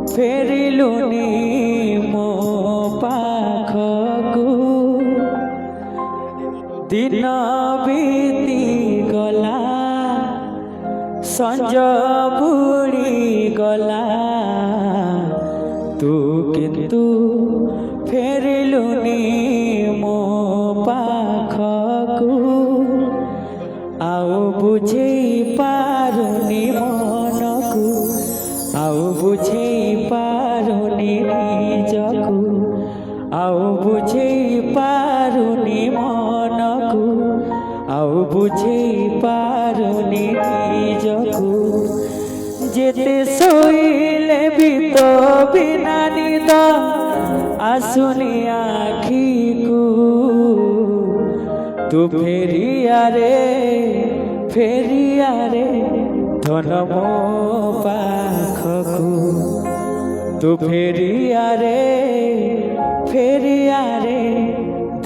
फेरिलुनी मो पाखकु दिन बीती गला संज बुड़ी गला तू किंतु फेरिलुनी मो पाखकु आउ बुझे पारुनी मनकु आउ बुझे पारुनी निजकु आउ बुझे पारुनी मनकु आउ बुझे पारुनी निजकु जेते सोइले भी तो बिना निद आसुनी आखिकु तू फेरिया रे धन मो पाखकु तू फेरिया रे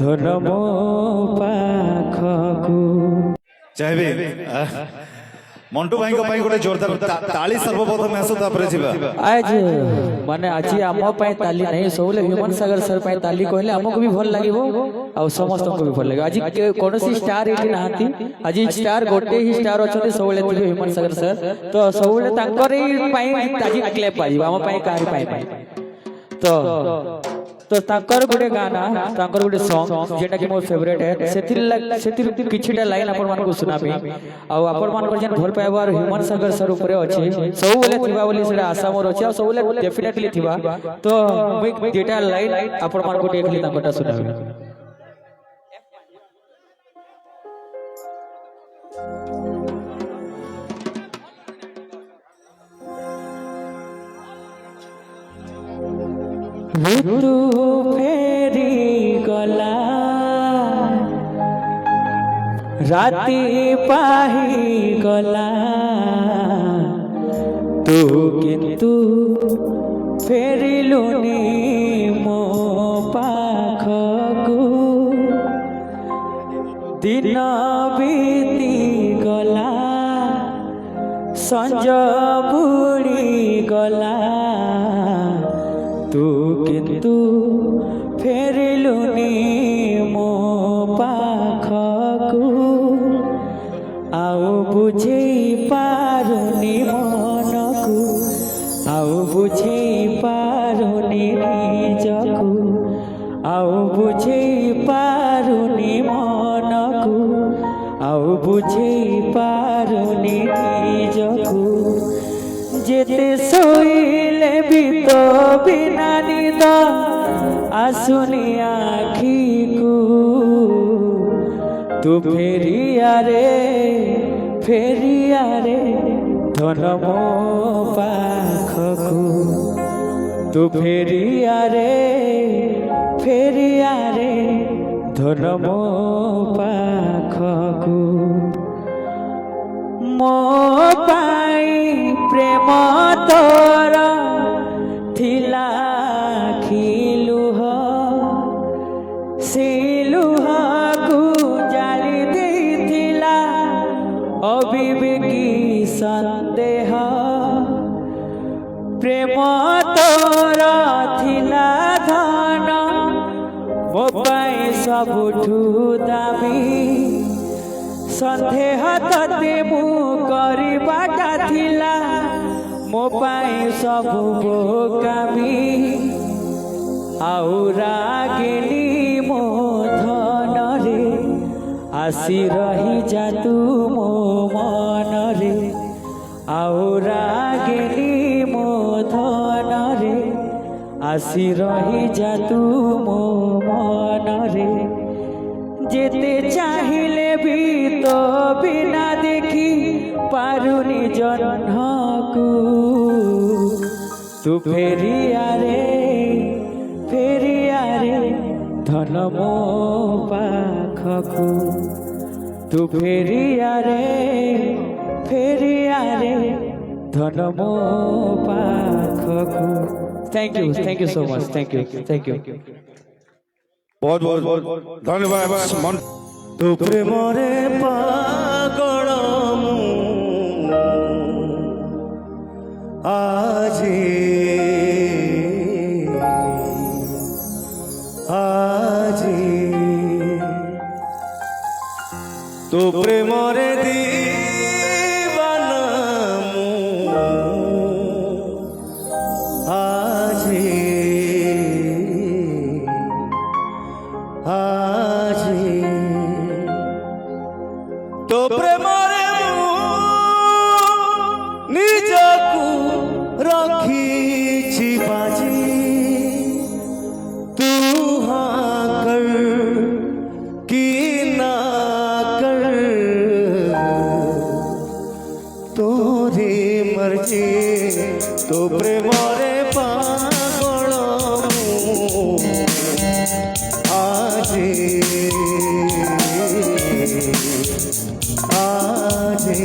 धन मो पाखकु। चाहे मंटू भाई को गोटे जोरदार ताली सर्वप्रथम आसो तापर जिबा आज माने आज आम पई ताली नहीं सबले ह्यूमन सागर सर पई ताली कहले हमको भी भल लागिवो आ समस्त को भी भल लागे। आज कोनोसी स्टार एठी नाहंती आज स्टार गोटे ही स्टार अछते सबले थिबे ह्यूमन सागर सर तो सबले तांकर ही पई आज क्लेप पाइबा हम पई कारी पई तो तांकर गुडे गाना तांकर गुडे सॉन्ग जेटा कि मोर फेवरेट है सेतिर किछटा लाइन अपन मान को सुनाबी आ अपन मान को जन भल पाइबार ह्यूमन सागर सर ऊपर अछि सब बोले थिबा बोली सेटा आशा मोर अछि आ सब बोले डेफिनेटली थिबा तो जेटा लाइन अपन मान को देखली तांकटा सुनाबी। ऋतु फेरी गला राति पाही गला तू किंतु फेरिलुनी मो पाखकु दिन बीती गला संज बुड़ी गला तू किंतु फेरिलुनी मो पाखकु आउ बुझे पारुनी मनकु आउ बुझे पारुनी निजकु आउ बुझे पारुनी मनकु आउ बुझे पारुनी निजकु जेते सोइले भी तो बिना निद आसुनी आखिकु तू फेरिया रे धन मो पाखकु तू फेरिया रे धन मो पाखकु मो पाई प्रेम तोर थिला खिलुह सिलुह को जाली देथिला अविवेकी संदेह प्रेम तोर थिला धन मो पाई सबुठु दाबी संदेह तते मु करिबाटा थिला मो पाई सब बोकामी आउ रागिनी मो धन रे आसी रही जा तू मो मन रे आउ रागिनी मो धन रे आसी रही जा तू मो मन रे जेते चाहिले भी तो बिना देखी पारुनी जन्हकु तू फेरिया रे धन मो पाखकु तू फेरिया रे धन मो पाखकु। Thank you so much thank you बहुत बहुत धन्यवाद। तू प्रेमरे पागल আজি আজি তো প্রেমরে দিবানা মু আজি আজি তো প্রেমরে মু নিজকু রাখিছি বাজি तू हाँ कर कि ना कर तोरी मर्जी तो प्रेमरे पागल आजे आजे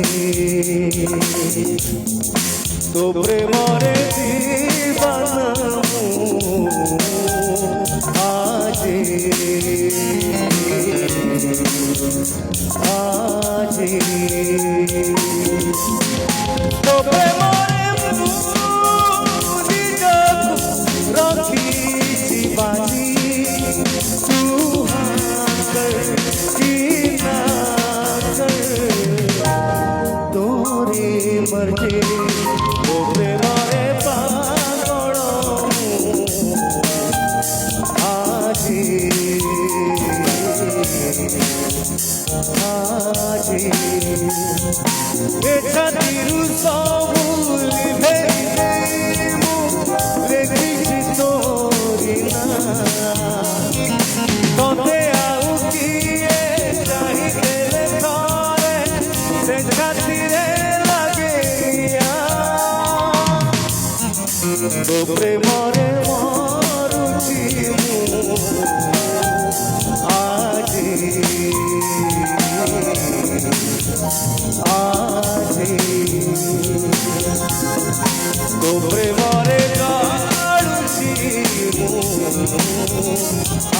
तो प्रेमरे दीवाना आजे आजे तो प्रेमरे নিজকু রাখিছি বাজি तू हाँ कर कि ना कर तोरी मर्जी तो प्रेमरे पागल আজি আজি এ ছাতিরু সবুলি ভেইমু রেখিছি তোরি না তোতে আউ কিয়ে চাহিদেলে থরে সে ছাতিরে লাগিয়া তো প্রেমরে মরুছি মু আজি আজি তো প্রেমরে কাড়ুছি মু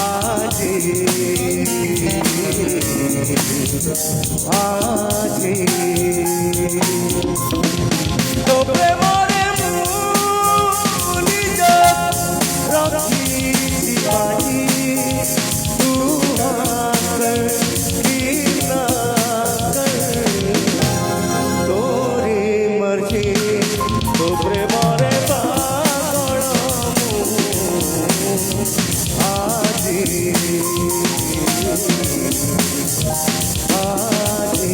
আজি আজি তো প্রেমরে মু নিজকু রাখিছি বাজি तू हाँ कर कि ना कर तोरी मर्जी तो प्रेमरे पागल আজি আজি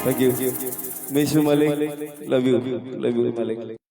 Thank you. Miss you, Malik. Love you, Malik.